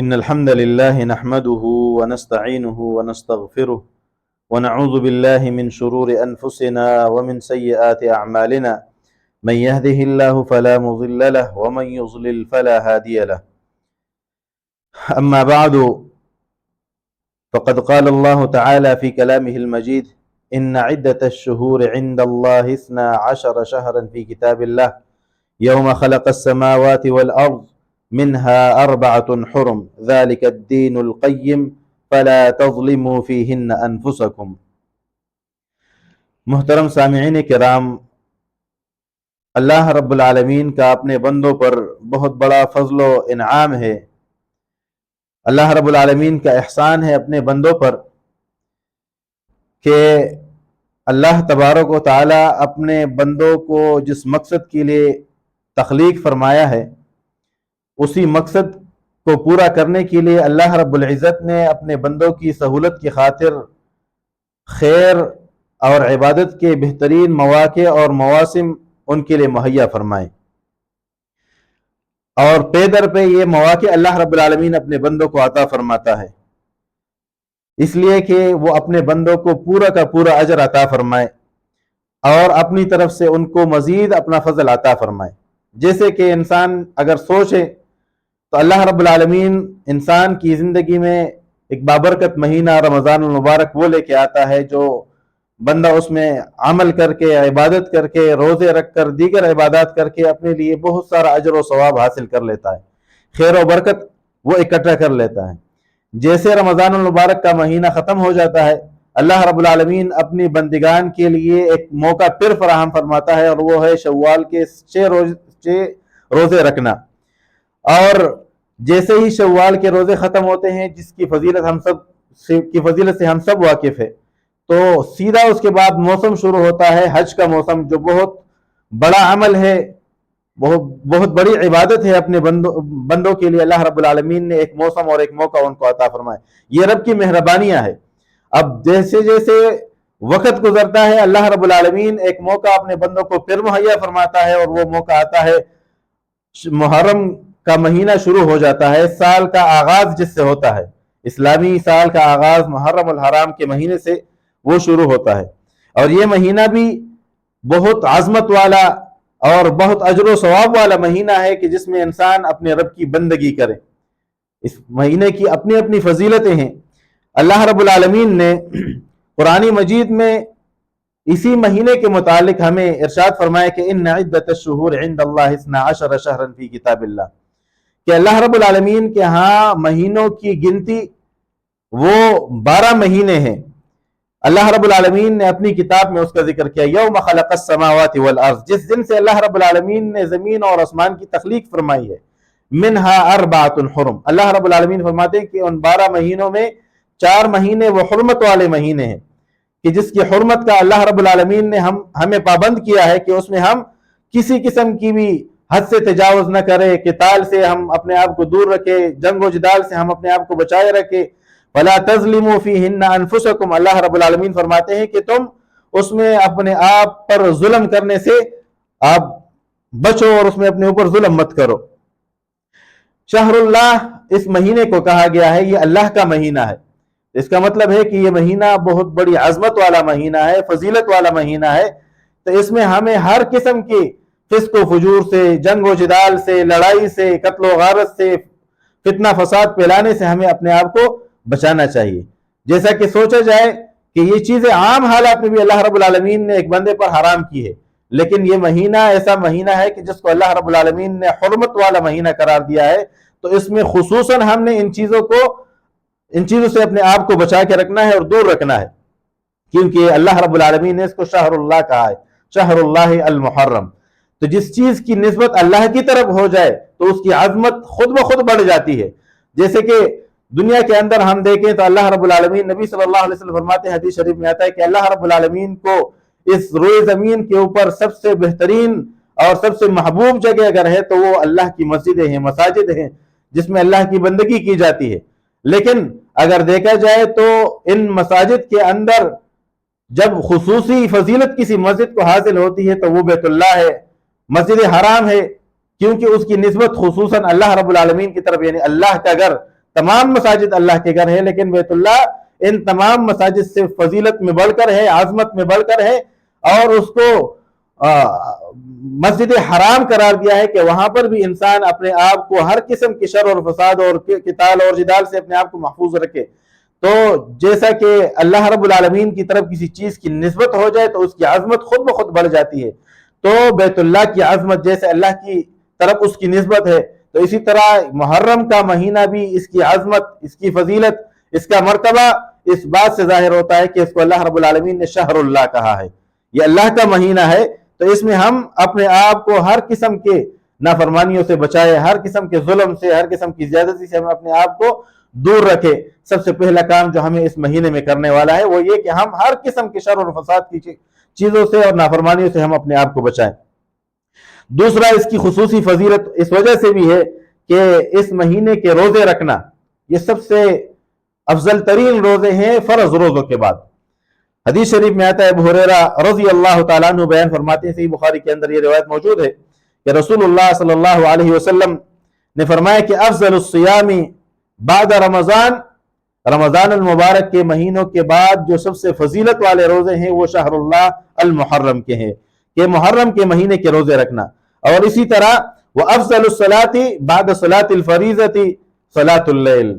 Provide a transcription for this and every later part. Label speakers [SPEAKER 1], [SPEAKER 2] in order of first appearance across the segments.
[SPEAKER 1] إن الحمد لله نحمده ونستعينه ونستغفره ونعوذ بالله من شرور أنفسنا ومن سيئات أعمالنا من يهده الله فلا مضل له ومن يضلل فلا هادي له. أما بعد فقد قال الله تعالى في كلامه المجيد: إن عدة الشهور عند الله 12 شهرا في كتاب الله يوم خلق السماوات والأرض منها 4 حرم ذلك الدين القيم فلا تظلموا فيهن أنفسكم. محترم سامعین کرام، اللہ رب العالمین کا اپنے بندوں پر بہت بڑا فضل و انعام ہے. اللہ رب العالمین کا احسان ہے اپنے بندوں پر کہ اللہ تبارک و تعالی اپنے بندوں کو جس مقصد کے لیے تخلیق فرمایا ہے اسی مقصد کو پورا کرنے کے لیے اللہ رب العزت نے اپنے بندوں کی سہولت کی خاطر خیر اور عبادت کے بہترین مواقع اور مواسم ان کے لیے مہیا فرمائے، اور پے در پہ یہ مواقع اللہ رب العالمین اپنے بندوں کو عطا فرماتا ہے، اس لیے کہ وہ اپنے بندوں کو پورا کا پورا اجر عطا فرمائے اور اپنی طرف سے ان کو مزید اپنا فضل عطا فرمائے. جیسے کہ انسان اگر سوچے تو اللہ رب العالمین انسان کی زندگی میں ایک بابرکت مہینہ رمضان المبارک وہ لے کے آتا ہے جو بندہ اس میں عمل کر کے، عبادت کر کے، روزے رکھ کر، دیگر عبادات کر کے اپنے لیے بہت سارا اجر و ثواب حاصل کر لیتا ہے، خیر و برکت وہ اکٹھا کر لیتا ہے. جیسے رمضان المبارک کا مہینہ ختم ہو جاتا ہے، اللہ رب العالمین اپنی بندگان کے لیے ایک موقع پھر فراہم فرماتا ہے، اور وہ ہے شوال کے 6 روزے رکھنا. اور جیسے ہی شوال کے روزے ختم ہوتے ہیں، جس کی فضیلت سے ہم سب واقف ہے، تو سیدھا اس کے بعد موسم شروع ہوتا ہے حج کا موسم، جو بہت بڑا عمل ہے، بہت بڑی عبادت ہے اپنے بندوں کے لیے. اللہ رب العالمین نے ایک موسم اور ایک موقع ان کو عطا فرمائے. یہ رب کی مہربانیاں ہے. اب جیسے جیسے وقت گزرتا ہے، اللہ رب العالمین ایک موقع اپنے بندوں کو پھر مہیا فرماتا ہے، اور وہ موقع آتا ہے محرم کا مہینہ شروع ہو جاتا ہے. سال کا آغاز جس سے ہوتا ہے، اسلامی سال کا آغاز محرم الحرام کے مہینے سے وہ شروع ہوتا ہے، اور یہ مہینہ بھی بہت عظمت والا اور بہت اجر و ثواب والا مہینہ ہے کہ جس میں انسان اپنے رب کی بندگی کرے. اس مہینے کی اپنی اپنی فضیلتیں ہیں. اللہ رب العالمین نے قرآن مجید میں اسی مہینے کے متعلق ہمیں ارشاد فرمایا کہ ان عدت الشہور عند اللہ 12 شہرا فی کتاب اللہ، کہ اللہ رب العالمین کے ہاں مہینوں کی گنتی وہ 12 مہینے ہیں. اللہ رب العالمین نے اپنی کتاب میں اس کا ذکر کیا یوم خلق السماوات والارض، جس دن سے اللہ رب العالمین نے زمین اور آسمان کی تخلیق فرمائی ہے. منہا 4 حرم، اللہ رب العالمین فرماتے ہیں کہ ان 12 مہینوں میں 4 مہینے وہ حرمت والے مہینے ہیں، کہ جس کی حرمت کا اللہ رب العالمین نے ہمیں پابند کیا ہے کہ اس میں ہم کسی قسم کی بھی حد سے تجاوز نہ کرے، قتال سے ہم اپنے آپ کو دور رکھے، جنگ و جدال سے ہم اپنے آپ کو بچائے رکھے. وَلَا تَظْلِمُوا فِيهِنَّ أَنفُسَكُمْ، اللہ رب العالمین فرماتے ہیں کہ تم اس میں اپنے آپ پر ظلم کرنے سے آپ بچو، اور اس میں اپنے اوپر ظلم مت کرو. شہر اللہ اس مہینے کو کہا گیا ہے، یہ اللہ کا مہینہ ہے. اس کا مطلب ہے کہ یہ مہینہ بہت بڑی عظمت والا مہینہ ہے، فضیلت والا مہینہ ہے. تو اس میں ہمیں ہر قسم کی فسق و فجور سے، جنگ و جدال سے، لڑائی سے، قتل و غارت سے، فتنہ فساد پھیلانے سے ہمیں اپنے آپ کو بچانا چاہیے. جیسا کہ سوچا جائے کہ یہ چیزیں عام حالات میں بھی اللہ رب العالمین نے ایک بندے پر حرام کی ہے، لیکن یہ مہینہ ایسا مہینہ ہے کہ جس کو اللہ رب العالمین نے حرمت والا مہینہ قرار دیا ہے. تو اس میں خصوصاً ہم نے ان چیزوں سے اپنے آپ کو بچا کے رکھنا ہے اور دور رکھنا ہے، کیونکہ اللہ رب العالمین نے اس کو شہر اللہ کہا ہے، شہر اللہ المحرم. تو جس چیز کی نسبت اللہ کی طرف ہو جائے تو اس کی عظمت خود بخود بڑھ جاتی ہے. جیسے کہ دنیا کے اندر ہم دیکھیں تو اللہ رب العالمین، نبی صلی اللہ علیہ وسلم فرماتے ہیں، حدیث شریف میں آتا ہے کہ اللہ رب العالمین کو اس روئے زمین کے اوپر سب سے بہترین اور سب سے محبوب جگہ اگر ہے تو وہ اللہ کی مسجدیں ہیں، مساجد ہیں، جس میں اللہ کی بندگی کی جاتی ہے. لیکن اگر دیکھا جائے تو ان مساجد کے اندر جب خصوصی فضیلت کسی مسجد کو حاصل ہوتی ہے تو وہ بیت اللہ ہے، مسجد حرام ہے، کیونکہ اس کی نسبت خصوصاً اللہ رب العالمین کی طرف، یعنی اللہ کا گھر تمام مساجد اللہ کے گھر ہے، لیکن بیت اللہ ان تمام مساجد سے فضیلت میں بڑھ کر ہے، عظمت میں بڑھ کر ہے، اور اس کو مسجد حرام قرار دیا ہے کہ وہاں پر بھی انسان اپنے آپ کو ہر قسم کی شر اور فساد اور قتال اور جدال سے اپنے آپ کو محفوظ رکھے۔ تو جیسا کہ اللہ رب العالمین کی طرف کسی چیز کی نسبت ہو جائے تو اس کی عظمت خود بخود بڑھ جاتی ہے، تو بیت اللہ کی عظمت جیسے اللہ کی طرف اس کی نسبت ہے، تو اسی طرح محرم کا مہینہ بھی اس کی عظمت، اس کی فضیلت، اس کا مرتبہ اس بات سے ظاہر ہوتا ہے کہ اس کو اللہ رب العالمین نے شہر اللہ کہا ہے، یہ اللہ کا مہینہ ہے، تو اس میں ہم اپنے آپ کو ہر قسم کے نافرمانیوں سے بچائے، ہر قسم کے ظلم سے، ہر قسم کی زیادتی سے ہم اپنے آپ کو دور رکھے۔ سب سے پہلا کام جو ہمیں اس مہینے میں کرنے والا ہے وہ یہ کہ ہم ہر قسم کے شر اور فساد کی چیزوں سے اور نافرمانیوں سے ہم اپنے آپ کو بچائیں۔ دوسرا، اس کی خصوصی فضیلت اس وجہ سے بھی ہے کہ اس مہینے کے روزے رکھنا یہ سب سے افضل ترین روزے ہیں فرض روزوں کے بعد۔ حدیث شریف میں آتا ہے، ابو ہریرہ رضی اللہ تعالیٰ عنہ بیان فرماتے ہیں، صحیح بخاری کے اندر یہ روایت موجود ہے کہ رسول اللہ صلی اللہ علیہ وسلم نے فرمایا کہ افضل الصیام بعد رمضان، رمضان المبارک کے مہینوں کے بعد جو سب سے فضیلت والے روزے ہیں وہ شہر اللہ المحرم کے ہیں، کہ محرم کے مہینے کے روزے رکھنا۔ اور اسی طرح وہ افضل الصلاۃ بعد صلاۃ الفریضۃ صلاۃ اللیل،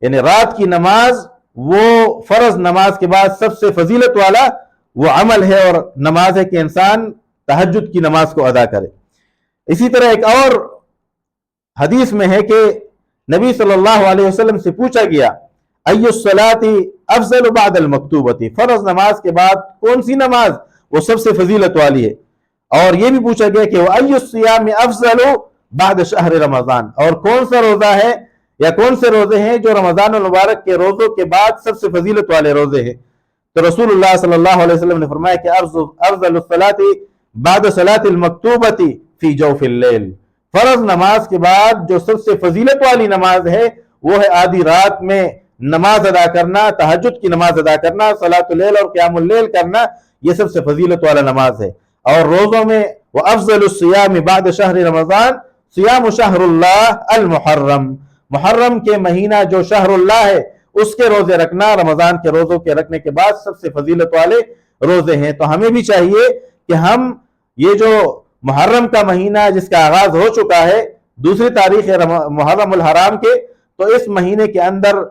[SPEAKER 1] یعنی رات کی نماز وہ فرض نماز کے بعد سب سے فضیلت والا وہ عمل ہے اور نماز ہے کہ انسان تہجد کی نماز کو ادا کرے۔ اسی طرح ایک اور حدیث میں ہے کہ نبی صلی اللہ علیہ وسلم سے پوچھا گیا ای الصلاۃ افضل بعد المکتوبۃ، فرض نماز کے بعد کون سی نماز وہ سب سے فضیلت والی ہے، اور یہ بھی پوچھا گیا کہ ای الصیام افضل بعد شہر رمضان، اور کون سا روزہ ہے یا کون سے روزے ہیں جو رمضان المبارک کے روزوں کے بعد سب سے فضیلت والے روزے ہیں۔ تو رسول اللہ صلی اللہ علیہ وسلم نے فرمایا کہ افضل الصلاۃ بعد صلاۃ المکتوبۃ فی جوف اللیل، فرض نماز کے بعد جو سب سے فضیلت والی نماز ہے وہ ہے آدھی رات میں نماز ادا کرنا، تہجد کی نماز ادا کرنا، صلاۃ اللیل اور قیام اللیل کرنا، یہ سب سے فضیلت والا نماز ہے۔ اور روزوں میں وہ افضل الصیام بعد شہر رمضان صیام شہر اللہ المحرم، محرم کے مہینہ جو شہر اللہ ہے اس کے روزے رکھنا رمضان کے روزوں کے رکھنے کے بعد سب سے فضیلت والے روزے ہیں۔ تو ہمیں بھی چاہیے کہ ہم یہ جو محرم کا مہینہ جس کا آغاز ہو چکا ہے، دوسری تاریخ ہے محرم الحرام کے، تو اس مہینے کے اندر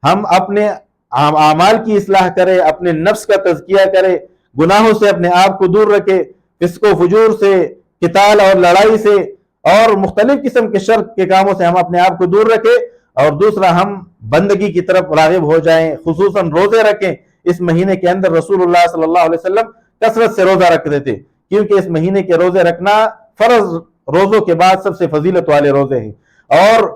[SPEAKER 1] ہم اپنے اعمال کی اصلاح کرے، اپنے نفس کا تزکیہ کرے، گناہوں سے اپنے آپ کو دور رکھے، فسق و فجور سے، قتال اور لڑائی سے اور مختلف قسم کے شر کے کاموں سے ہم اپنے آپ کو دور رکھیں، اور دوسرا ہم بندگی کی طرف راغب ہو جائیں، خصوصاً روزے رکھیں۔ اس مہینے کے اندر رسول اللہ صلی اللہ علیہ وسلم کثرت سے روزہ رکھتے تھے، کیونکہ اس مہینے کے روزے رکھنا فرض روزوں کے بعد سب سے فضیلت والے روزے ہیں۔ اور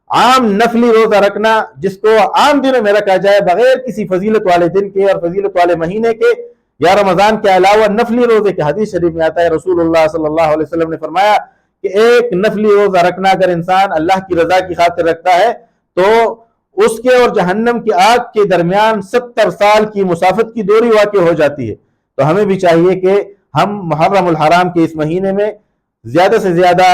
[SPEAKER 1] عام نفلی روزہ رکھنا جس کو عام دنوں میں رکھا جائے بغیر کسی فضیلت والے دن کے اور فضیلت والے مہینے کے یا رمضان کے علاوہ نفلی روزے کے، حدیث شریف میں آتا ہے رسول اللہ صلی اللہ علیہ وسلم نے فرمایا کہ ایک نفلی روزہ رکھنا اگر انسان اللہ کی رضا کی خاطر رکھتا ہے تو اس کے اور جہنم کی آگ کے درمیان 70 سال کی مسافت کی دوری واقع ہو جاتی ہے۔ تو ہمیں بھی چاہیے کہ ہم محرم الحرام کے اس مہینے میں زیادہ سے زیادہ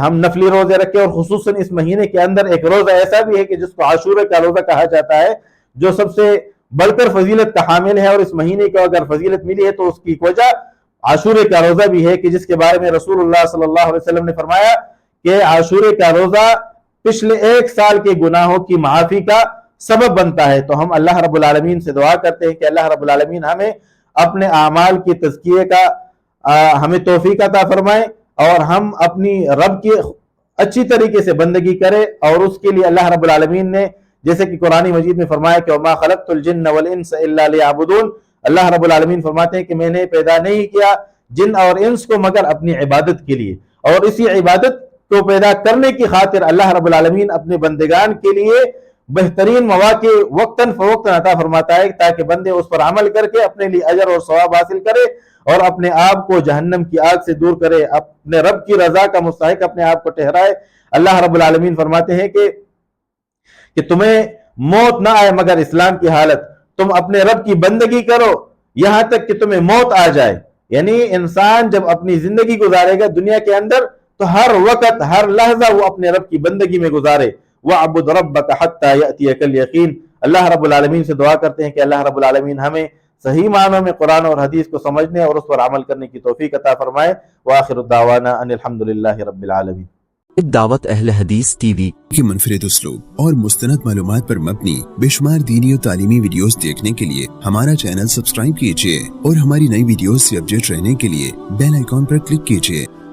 [SPEAKER 1] ہم نفلی روزے رکھیں، اور خصوصاً اس مہینے کے اندر ایک روزہ ایسا بھی ہے کہ جس کو عاشورے کا روزہ کہا جاتا ہے، جو سب سے بڑھ کر فضیلت کا حامل ہے، اور اس مہینے کو اگر فضیلت ملی ہے تو اس کی وجہ عاشورے کا روزہ بھی ہے، کہ جس کے بارے میں رسول اللہ صلی اللہ علیہ وسلم نے فرمایا کہ عاشورے کا روزہ پچھلے 1 سال کے گناہوں کی معافی کا سبب بنتا ہے۔ تو ہم اللہ رب العالمین سے دعا کرتے ہیں کہ اللہ رب العالمین ہمیں اپنے اعمال کی تزکیے کا ہمیں توفیق عطا فرمائے، اور ہم اپنی رب کی اچھی طریقے سے بندگی کریں، اور اس کے لیے اللہ رب العالمین نے جیسے کہ قرآن مجید میں فرمایا کہ وَمَا خَلَقْتُ الْجِنَّ وَالْإِنسَ إِلَّا لِيَعْبُدُونَ، اللہ رب العالمین فرماتے ہیں کہ میں نے پیدا نہیں کیا جن اور انس کو مگر اپنی عبادت کے لیے، اور اسی عبادت کو پیدا کرنے کی خاطر اللہ رب العالمین اپنے بندگان کے لیے بہترین مواقع وقتاً فوقتاً عطا فرماتا ہے تاکہ بندے اس پر عمل کر کے اپنے لیے اجر اور ثواب حاصل کرے اور اپنے آپ کو جہنم کی آگ سے دور کرے، اپنے رب کی رضا کا مستحق اپنے آپ کو ٹھہرائے۔ اللہ رب العالمین فرماتے ہیں کہ تمہیں موت نہ آئے مگر اسلام کی حالت، تم اپنے رب کی بندگی کرو یہاں تک کہ تمہیں موت آ جائے۔ یعنی انسان جب اپنی زندگی گزارے گا دنیا کے اندر تو ہر وقت ہر لحظہ وہ اپنے رب کی بندگی میں گزارے، وَاعْبُدْ رَبَّكَ حَتَّى يَأْتِيَكَ الْيَقِينُ۔ اللہ رب العالمین سے دعا کرتے ہیں کہ اللہ رب العالمین ہمیں صحیح معنوں میں قرآن اور حدیث کو سمجھنے اور اس پر عمل کرنے کی توفیق عطا فرمائے۔ وآخر الدعوانا ان الحمدللہ رب العالمین۔
[SPEAKER 2] دعوت اہل حدیث ٹی وی
[SPEAKER 3] کی منفرد اسلوب اور مستند معلومات پر مبنی بے شمار دینی اور تعلیمی ویڈیوز دیکھنے کے لیے ہمارا چینل سبسکرائب کیجیے اور ہماری نئی ویڈیوز سے اپڈیٹ رہنے کے لیے بیل آئیکن پر کلک کیجیے۔